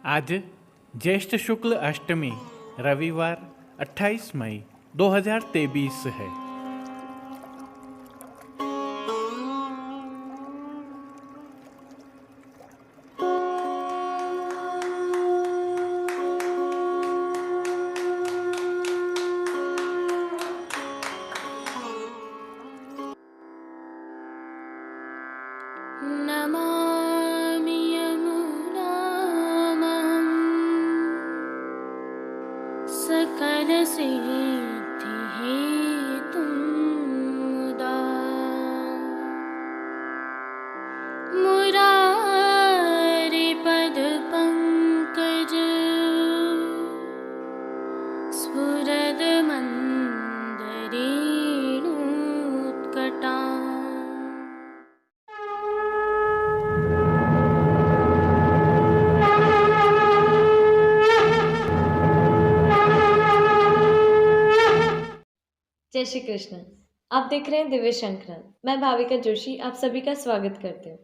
आज ज्येष्ठ शुक्ल अष्टमी रविवार 28 मई 2023 है। नमामि यमुनामहं सकलसिद्धिहेतुं मुदा मुरारिपदपङ्कज स्फुरदमन्दरेणुत्कटा। जय श्री कृष्ण। आप देख रहे हैं दिव्य शंकरन। मैं भाविका जोशी आप सभी का स्वागत करती हूँ।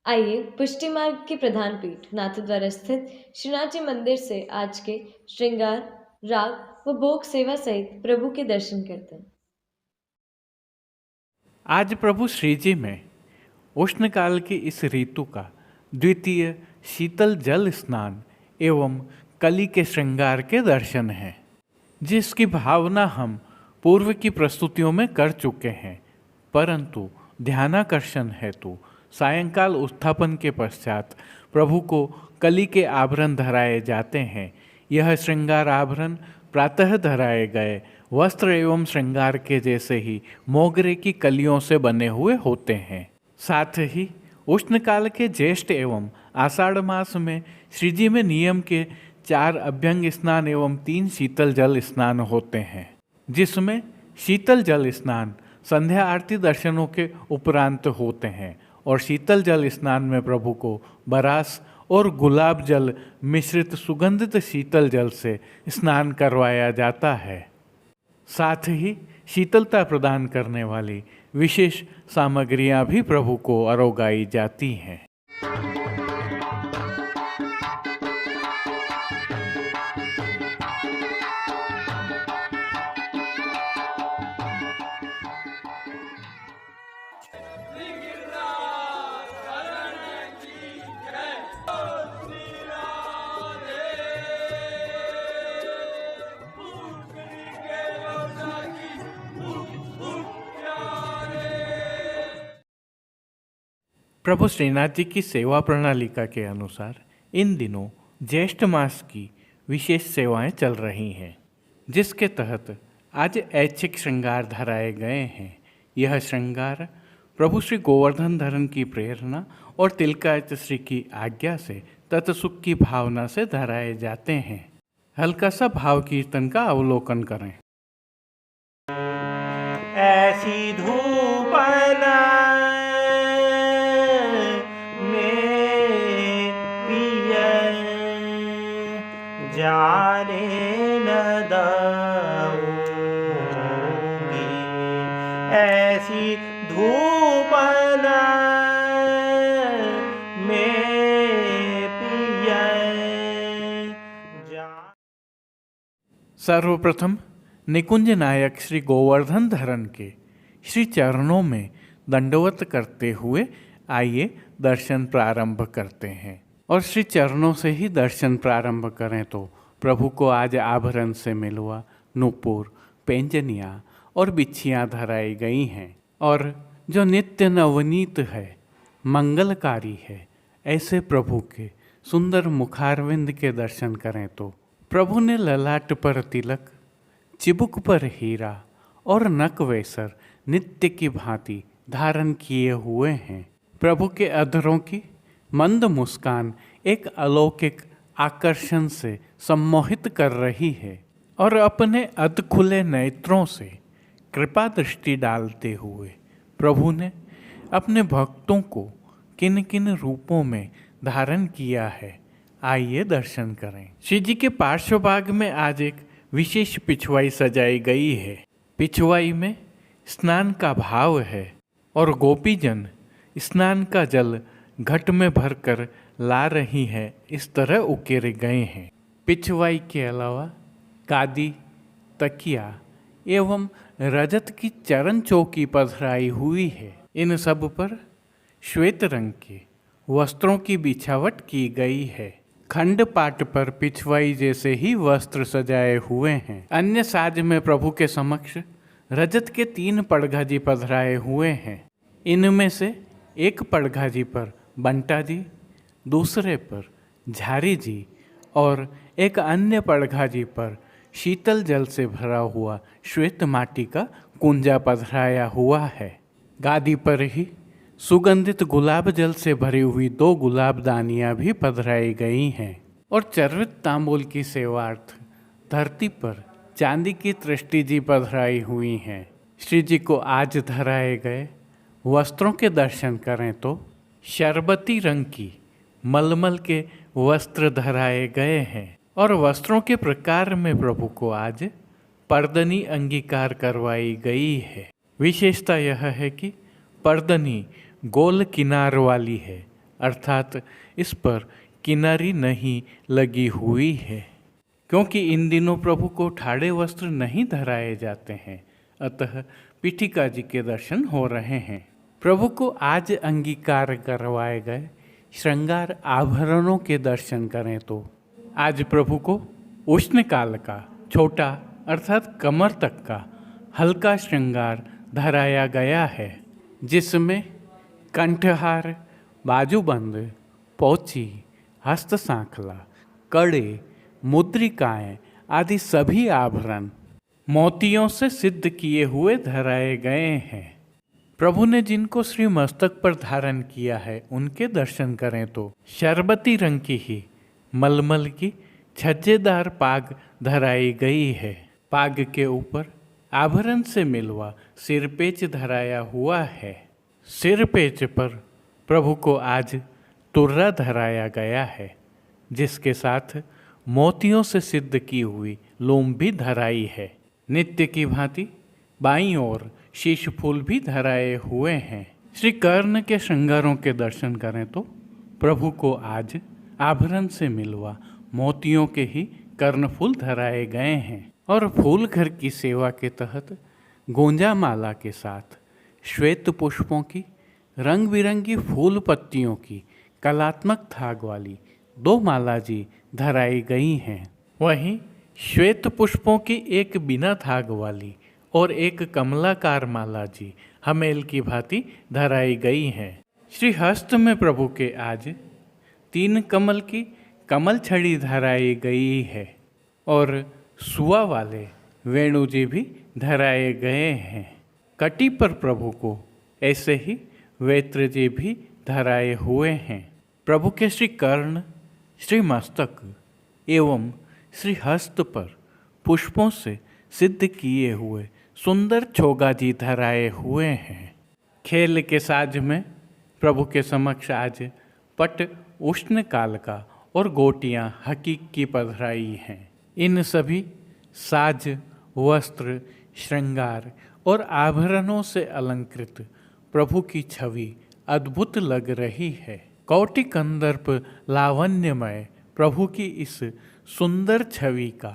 आइए पुष्टि मार्ग के प्रधान पीठ नाथद्वारा स्थित श्रीनाथ जी मंदिर से आज के श्रृंगार, राग व भोग सेवा सहित प्रभु के दर्शन करते हैं। आज प्रभु श्री जी में उष्णकाल की इस ऋतु का द्वितीय शीतल जल स्नान एवं कली के श्रृंगार के दर्शन हैं, जिसकी भावना हम पूर्व की प्रस्तुतियों में कर चुके हैं, परंतु ध्यानाकर्षण हेतु सायंकाल उत्थापन के पश्चात प्रभु को कली के आभरण धराए जाते हैं। यह श्रृंगार आभरण प्रातः धराए गए वस्त्र एवं श्रृंगार के जैसे ही मोगरे की कलियों से बने हुए होते हैं। साथ ही उष्णकाल के ज्येष्ठ एवं आषाढ़ मास में श्रीजी में नियम के 4 अभ्यंग स्नान एवं 3 शीतल जल स्नान होते हैं, जिसमें शीतल जल स्नान संध्या आरती दर्शनों के उपरांत होते हैं और शीतल जल स्नान में प्रभु को बरास और गुलाब जल मिश्रित सुगंधित शीतल जल से स्नान करवाया जाता है। साथ ही शीतलता प्रदान करने वाली विशेष सामग्रियां भी प्रभु को अरोगाई जाती हैं। प्रभु श्रीनाथ जी की सेवा प्रणालिका के अनुसार इन दिनों ज्येष्ठ मास की विशेष सेवाएं चल रही हैं, जिसके तहत आज ऐच्छिक श्रृंगार धराए गए हैं। यह श्रृंगार प्रभु श्री गोवर्धन धरन की प्रेरणा और तिलकायत श्री की आज्ञा से तत्सुख की भावना से धराए जाते हैं। हल्का सा भाव कीर्तन का अवलोकन करें। ऐसी धूपना में पिया जाने न दूंगी, ऐसी धूपना में पिया सर्वप्रथम निकुंज नायक श्री गोवर्धन धरन के श्री चरणों में दंडवत करते हुए आइए दर्शन प्रारंभ करते हैं। और श्री चरणों से ही दर्शन प्रारंभ करें तो प्रभु को आज आभरण से मिलवा नूपुर, पैंजनियाँ और बिच्छियाँ धराई गई हैं। और जो नित्य नवनीत है, मंगलकारी है, ऐसे प्रभु के सुंदर मुखारविंद के दर्शन करें तो प्रभु ने ललाट पर तिलक, चिबुक पर हीरा और नक वेसर नित्य की भांति धारण किए हुए हैं। प्रभु के अधरों की मंद मुस्कान एक अलौकिक आकर्षण से सम्मोहित कर रही है और अपने अध खुले नेत्रों से कृपा दृष्टि डालते हुए प्रभु ने अपने भक्तों को किन किन रूपों में धारण किया है, आइए दर्शन करें। श्री जी के पार्श्व भाग में आज एक विशेष पिछवाई सजाई गई है। पिछवाई में स्नान का भाव है और गोपीजन स्नान का जल घट में भरकर ला रही है, इस तरह उकेरे गए हैं। पिछवाई के अलावा गादी, तकिया एवं रजत की चरण चौकी पधराई हुई है। इन सब पर श्वेत रंग के वस्त्रों की बिछावट की गई है। खंड पाट पर पिछवाई जैसे ही वस्त्र सजाए हुए हैं। अन्य साज में प्रभु के समक्ष रजत के 3 पड़घा जी पधराए हुए हैं। इनमें से एक पड़घा जी पर बंटा जी, दूसरे पर झारी जी और एक अन्य पड़घा जी पर शीतल जल से भरा हुआ श्वेत माटी का कुंजा पधराया हुआ है। गादी पर ही सुगंधित गुलाब जल से भरी हुई 2 गुलाबदानियाँ भी पधराई गई हैं और चर्वित तांबूल की सेवार्थ धरती पर चांदी की तृष्टि जी पधराई हुई हैं। श्री जी को आज धराए गए वस्त्रों के दर्शन करें तो शरबती रंग की मलमल के वस्त्र धराए गए हैं और वस्त्रों के प्रकार में प्रभु को आज पर्दनी अंगीकार करवाई गई है। विशेषता यह है कि पर्दनी गोल किनार वाली है, अर्थात इस पर किनारी नहीं लगी हुई है। क्योंकि इन दिनों प्रभु को ठाड़े वस्त्र नहीं धराए जाते हैं, अतः पीठिका जी के दर्शन हो रहे हैं। प्रभु को आज अंगीकार करवाए गए श्रृंगार आभरणों के दर्शन करें तो आज प्रभु को उष्ण काल का छोटा अर्थात कमर तक का हल्का श्रृंगार धराया गया है, जिसमें कंठहार, बाजूबंद, पोची, हस्त सांखला, कड़े, मुद्रिकाएं आदि सभी आभरण मोतियों से सिद्ध किए हुए धराए गए हैं। प्रभु ने जिनको श्री मस्तक पर धारण किया है उनके दर्शन करें तो शरबती रंग की ही मलमल की छज्जेदार पाग धराई गई है। पाग के ऊपर आभरण से मिलवा सिरपेच धराया हुआ है। सिरपेच पर प्रभु को आज तुर्रा धराया गया है, जिसके साथ मोतियों से सिद्ध की हुई लूम भी धराई है। नित्य की भांति बाईं ओर शीश फूल भी धराए हुए हैं। श्री कर्ण के श्रृंगारों के दर्शन करें तो प्रभु को आज आभरण से मिलवा मोतियों के ही कर्णफूल धराए गए हैं और फूल घर की सेवा के तहत गोंजा माला के साथ श्वेत पुष्पों की रंग बिरंगी फूल पत्तियों की कलात्मक थाग वाली 2 माला जी धराई गई हैं। वहीं श्वेत पुष्पों की एक बिना थाग वाली और एक कमलाकार माला जी हमेल की भांति धराई गई हैं। श्री हस्त में प्रभु के आज 3 कमल की कमल छड़ी धराई गई है और सुआ वाले वेणु जी भी धराए गए हैं। कटी पर प्रभु को ऐसे ही वेत्र जी भी धराए हुए हैं। प्रभु के श्री कर्ण, श्री मस्तक एवं श्री हस्त पर पुष्पों से सिद्ध किए हुए सुंदर छोगा जी धराए हुए हैं। खेल के साज में प्रभु के समक्ष आज पट उष्ण काल का और गोटियां हकीक की पधराई हैं। इन सभी साज, वस्त्र, श्रृंगार और आभरणों से अलंकृत प्रभु की छवि अद्भुत लग रही है। कौटि कंदर्प लावण्यमय प्रभु की इस सुंदर छवि का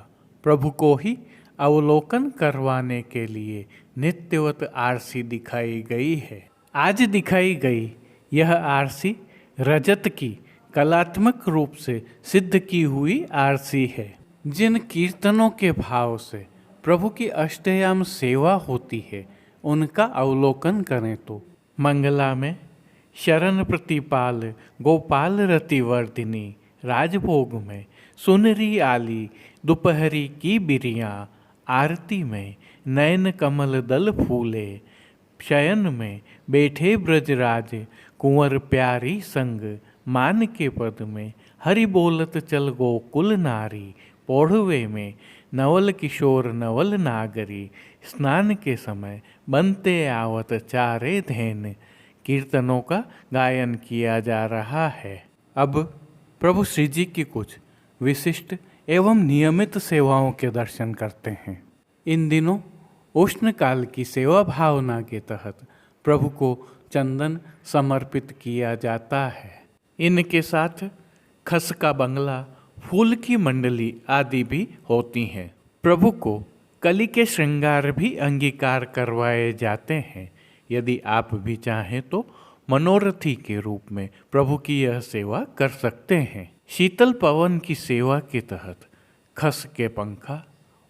प्रभु को ही अवलोकन करवाने के लिए नित्यवत आरसी दिखाई गई है। आज दिखाई गई यह आरसी रजत की कलात्मक रूप से सिद्ध की हुई आरसी है। जिन कीर्तनों के भाव से प्रभु की अष्टयाम सेवा होती है उनका अवलोकन करें तो मंगला में शरण प्रतिपाल गोपाल रति वर्धिनी, राजभोग में सुनरी आली दोपहरी की बिरियाँ, आरती में नयन कमल दल फूले, शयन में बैठे ब्रजराज कुंवर प्यारी संग, मान के पद में हरि बोलत चल गोकुल नारी, पौढ़वे में नवल किशोर नवल नागरी, स्नान के समय बनते आवत चारे धैन। कीर्तनों का गायन किया जा रहा है। अब प्रभु श्री जी की कुछ विशिष्ट एवं नियमित सेवाओं के दर्शन करते हैं। इन दिनों उष्ण काल की सेवा भावना के तहत प्रभु को चंदन समर्पित किया जाता है। इनके साथ खस का बंगला, फूल की मंडली आदि भी होती हैं। प्रभु को कली के श्रृंगार भी अंगीकार करवाए जाते हैं। यदि आप भी चाहें तो मनोरथी के रूप में प्रभु की यह सेवा कर सकते हैं। शीतल पवन की सेवा के तहत खस के पंखा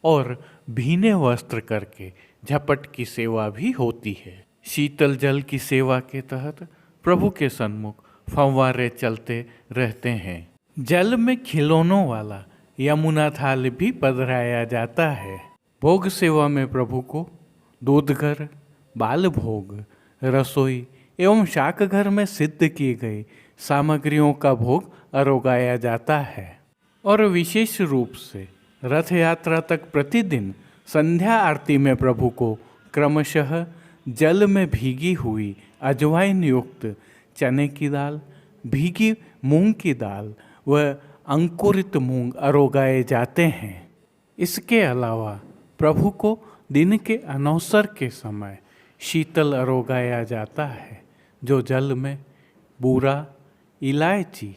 और भीने वस्त्र करके झपट की सेवा भी होती है। शीतल जल की सेवा के तहत प्रभु के सन्मुख फव्वारे चलते रहते हैं। जल में खिलौनों वाला यमुना थाल भी पधराया जाता है। भोग सेवा में प्रभु को दूधघर, बाल भोग, रसोई एवं शाक घर में सिद्ध की गई सामग्रियों का भोग अरोगाया जाता है। और विशेष रूप से रथ यात्रा तक प्रतिदिन संध्या आरती में प्रभु को क्रमशः जल में भीगी हुई अजवाइन युक्त चने की दाल, भीगी मूंग की दाल व अंकुरित मूंग अरोगाए जाते हैं। इसके अलावा प्रभु को दिन के अनवसर के समय शीतल अरोगाया जाता है, जो जल में बूरा, इलायची,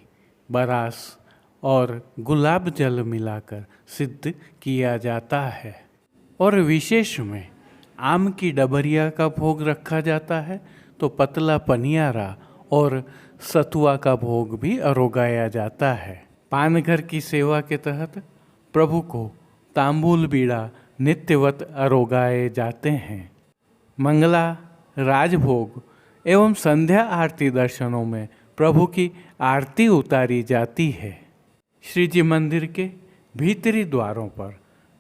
बरास और गुलाब जल मिलाकर सिद्ध किया जाता है। और विशेष में आम की डबरिया का भोग रखा जाता है तो पतला पनियारा और सतुआ का भोग भी अरोगाया जाता है। पानघर की सेवा के तहत प्रभु को तांबूल बीड़ा नित्यवत अरोगाए जाते हैं। मंगला, राजभोग एवं संध्या आरती दर्शनों में प्रभु की आरती उतारी जाती है। श्री जी मंदिर के भीतरी द्वारों पर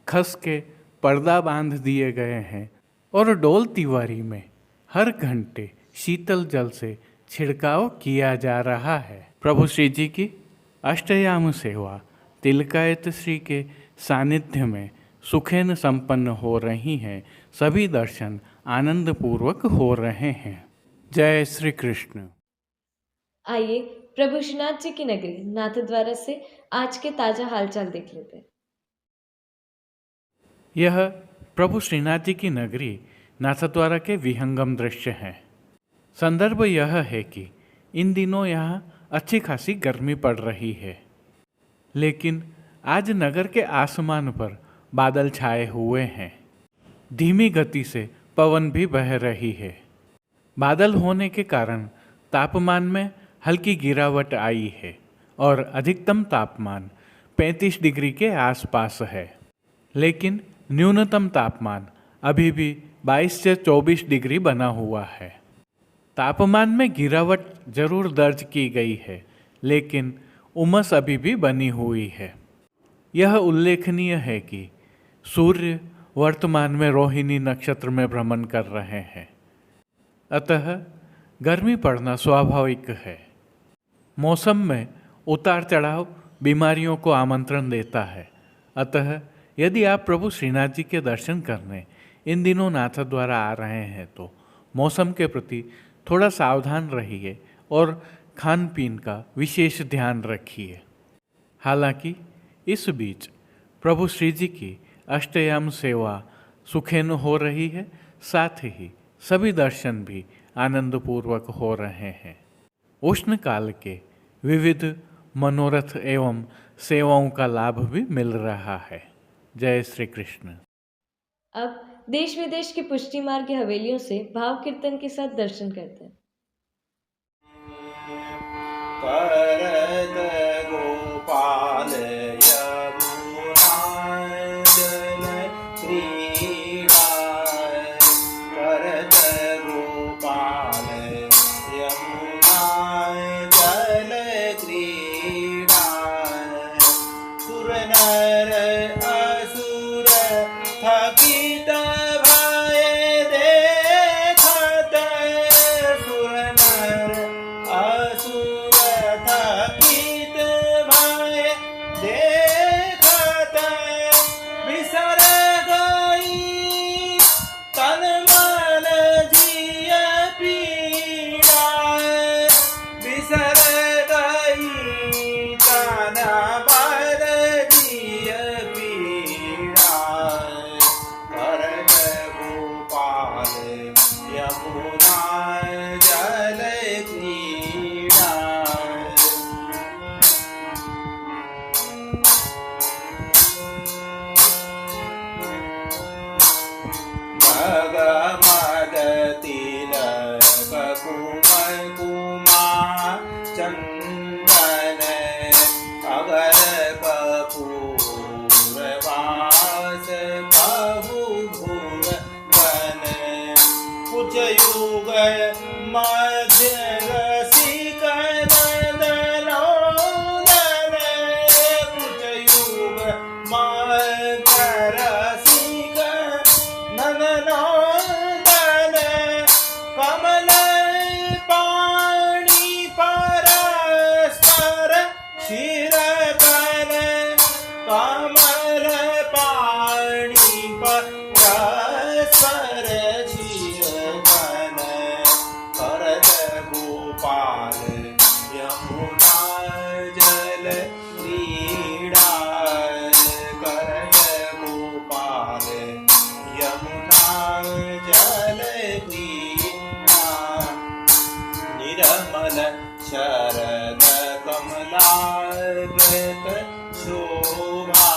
खस के पर्दा बांध दिए गए हैं और डोल तिवारी में हर घंटे शीतल जल से छिड़काव किया जा रहा है। प्रभु श्री जी की अष्टयाम सेवा तिलकायत श्री के सानिध्य में सुखेन संपन्न हो रही हैं। सभी दर्शन आनंद पूर्वक हो रहे हैं। जय श्री कृष्ण। आइए प्रभु श्रीनाथ जी की नगरी नाथद्वारा से आज के ताजा हालचाल देख लेते हैं। यह प्रभु श्रीनाथ जी की नगरी नाथद्वारा के विहंगम दृश्य हैं। संदर्भ यह है कि इन दिनों यहाँ अच्छी खासी गर्मी पड़ रही है, लेकिन आज नगर के आसमान पर बादल छाए हुए हैं। धीमी गति से पवन भी बह रही है। बादल होने के कारण तापमान में हल्की गिरावट आई है और अधिकतम तापमान 35 डिग्री के आसपास है, लेकिन न्यूनतम तापमान अभी भी 22 से 24 डिग्री बना हुआ है। तापमान में गिरावट जरूर दर्ज की गई है, लेकिन उमस अभी भी बनी हुई है। यह उल्लेखनीय है कि सूर्य वर्तमान में रोहिणी नक्षत्र में भ्रमण कर रहे हैं, अतः गर्मी पड़ना स्वाभाविक है। मौसम में उतार चढ़ाव बीमारियों को आमंत्रण देता है, अतः यदि आप प्रभु श्रीनाथ जी के दर्शन करने इन दिनों नाथ द्वारा आ रहे हैं तो मौसम के प्रति थोड़ा सावधान रहिए और खान पीन का विशेष ध्यान रखिए। हालांकि इस बीच प्रभु श्री जी की अष्टयाम सेवा सुखेन हो रही है, साथ ही सभी दर्शन भी आनंदपूर्वक हो रहे हैं। उष्ण काल के विविध मनोरथ एवं सेवाओं का लाभ भी मिल रहा है। जय श्री कृष्ण। अब देश विदेश की पुष्टि मार्ग की हवेलियों से भाव कीर्तन के साथ दर्शन करते हैं। करत गोपाल यमुना जल क्रीड़ा, करत गोपाल यमुना जल क्रीड़ा, सुर नर असुर थकित भय देखत, सुर नर असुर थकित भय देखत, बिसर गई तन मन जिय पीड़ा, बिसर गई तन मन जिय पीड़ा, करत गोपाल यमुना जल क्रीड़ा। मगमग तिलक कुमकुमा चंदन, अगर कपूर वास कहु भुवन, कुछ युग मध्य रसिक नंदन, कुछ युग मध्य रसिक नंदन, कमल पाणी परस्पर शिरकन, कमल पाणी परस्पर शिरकन, करत गोपाल यमुना जल क्रीड़ा, करत गोपाल यमुना जल क्रीड़ा, निर्मल शरद कमलाकृत शोभा,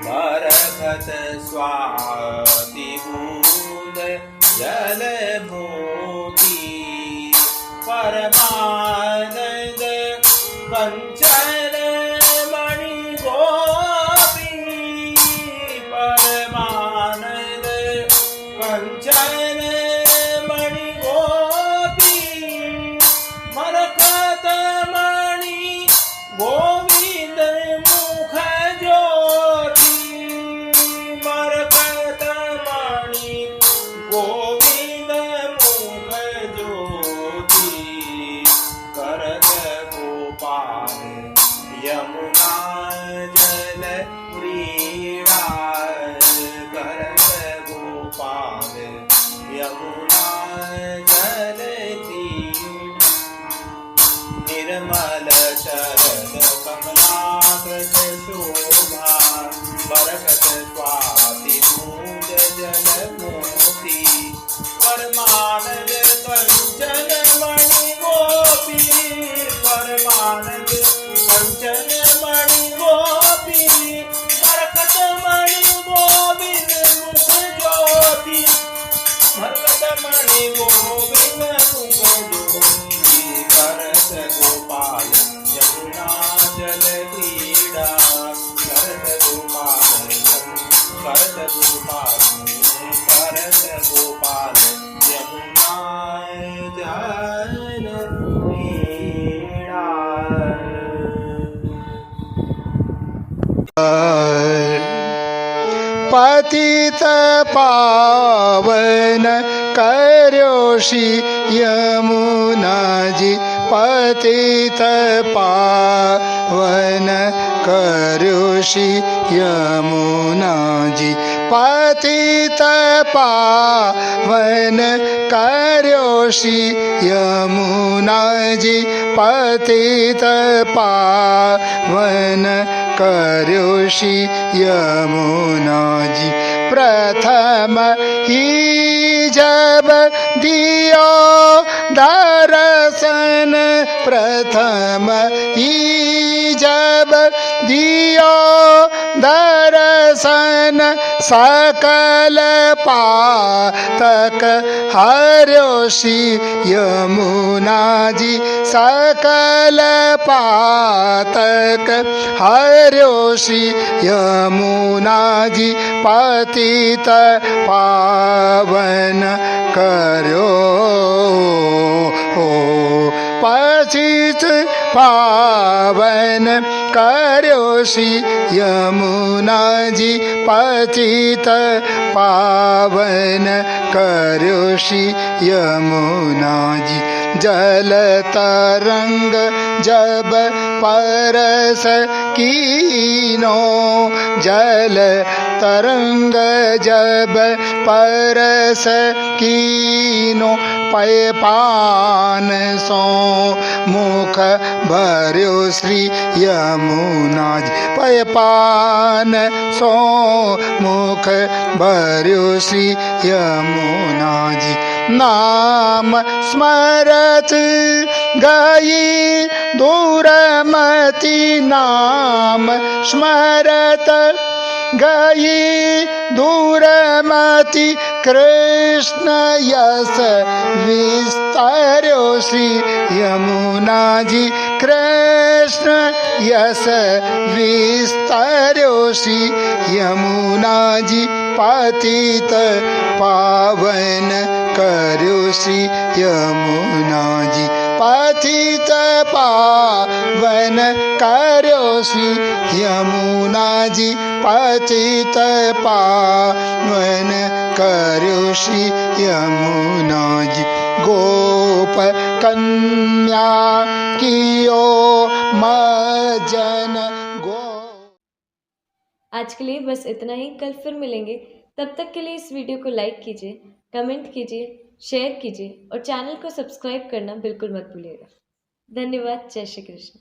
बरखत स्वाति बूंद जल मोती, परमानंद कंचन मणि गोपी, परमानंद कंचन मणि गोपी, मरकत मणि गोविंद मुख ज्योति, मरकत मणि गोविंद मुख ज्योति, करत गोपाल यमुना जल क्रीड़ा, करत गोपाल यमुना जल क्रीड़ा, निर्मल शरद कमलाकृत शोभा, बरखत स्वाति बूंद जल मोती, परमानंद कंचन मणि गोपी, परमानंद कंचन मणि गोपी, बरखत मणि गोविंद मुख ज्योति, बरखत मणि गोविंद मुख ज्योति, करत गोपाल यमुना जल क्रीड़ा, करत गोपाल करत गोपाल, करत गोपाल यमुना पतित पावन कर्यो श्री यमुना जी पतित पावन कर्यो श्री यमुना जी पतित पावन कर्यो श्री यमुना जी पतित पावन कर्यो श्री यमुना जी प्रथम ही जब दियो दर्शन प्रथम ही जब दियो दर्शन सकल पातक हर्यो श्री यमुना जी सकल पातक हर्यो श्री यमुना जी पतित पावन कर्यो पतित पावन कर्यो श्री यमुना जी पतित पावन कर्यो श्री यमुना जी जल तरंग जब परस कीनो जल तरंग जब परस कीनो पय पान सो मुख भर्यो श्री यमुना जी पय पान सो मुख भर्यो श्री यमुना जी नाम स्मरत गई दूरमति नाम स्मरत गई दूरमति कृष्ण यस विस्तार्यो श्री यमुना जी कृष्ण यस विस्तार्यो श्री यमुना जी पतित पावन कर्यो श्री यमुना जी पतित पावन कर्यो श्री यमुना जी पतित पावन कर्यो श्री यमुना जी गोप कन्या कियो मजन गो। आज के लिए बस इतना ही। कल फिर मिलेंगे। तब तक के लिए इस वीडियो को लाइक कीजिए, कमेंट कीजिए, शेयर कीजिए और चैनल को सब्सक्राइब करना बिल्कुल मत भूलिएगा। धन्यवाद। जय श्री कृष्ण।